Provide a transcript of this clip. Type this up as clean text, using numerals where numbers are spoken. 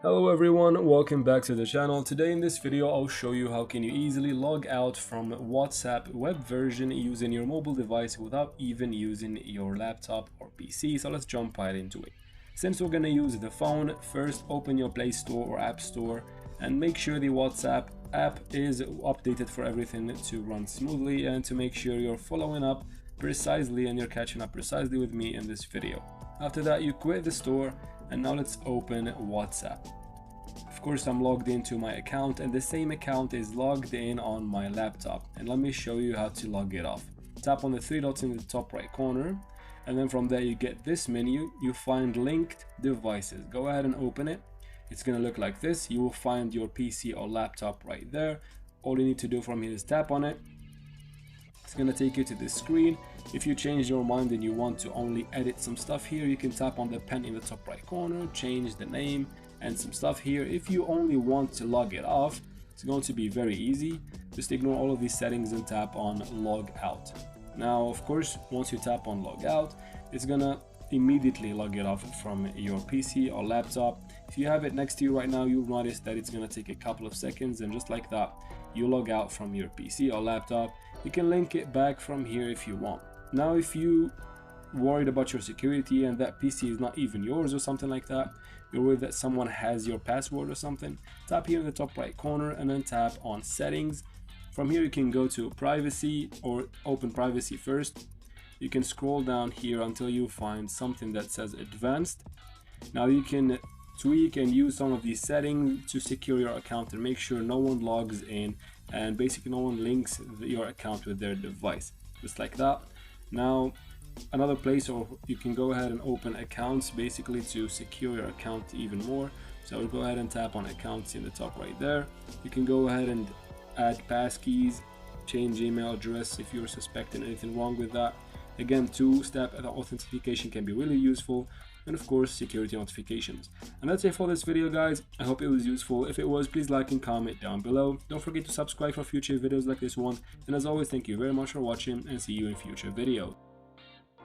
Hello everyone, welcome back to the channel. Today in this video I'll show you how can you easily log out from WhatsApp web version using your mobile device without even using your laptop or PC. So let's jump right into it. Since we're gonna use the phone, first open your Play Store or App Store and make sure the WhatsApp app is updated for everything to run smoothly and to make sure you're following up precisely and you're catching up precisely with me in this video. After that, you quit the store and now let's open WhatsApp. Of course, I'm logged into my account and the same account is logged in on my laptop. And let me show you how to log it off. Tap on the three dots in the top right corner and then from there you get this menu. You find linked devices. Go ahead and open it. It's gonna look like this. You will find your PC or laptop right there. All you need to do from here is tap on it. It's gonna take you to this screen. If you change your mind and you want to only edit some stuff here, you can tap on the pen in the top right corner, change the name and some stuff here. If you only want to log it off, it's going to be very easy. Just ignore all of these settings and tap on log out. Now, of course, once you tap on log out, it's gonna immediately log it off from your PC or laptop. If you have it next to you right now, you'll notice that it's gonna take a couple of seconds, and just like that, you log out from your PC or laptop. You can link it back from here if you want. Now, if you worried about your security and that PC is not even yours or something like that, you're worried that someone has your password or something, tap here in the top right corner and then tap on settings. From here you can go to privacy or open privacy first. You can scroll down here until you find something that says advanced. Now you can tweak and use some of these settings to secure your account and make sure no one logs in and basically no one links your account with their device, just like that. Now another place, or you can go ahead and open accounts basically to secure your account even more. So I will go ahead and tap on accounts in the top right there. You can go ahead and add passkeys, change email address if you're suspecting anything wrong with that. Again, two-step authentication can be really useful, and of course security notifications. And that's it for this video, guys. I hope it was useful. If it was, please like and comment down below. Don't forget to subscribe for future videos like this one, and as always, thank you very much for watching and see you in future videos.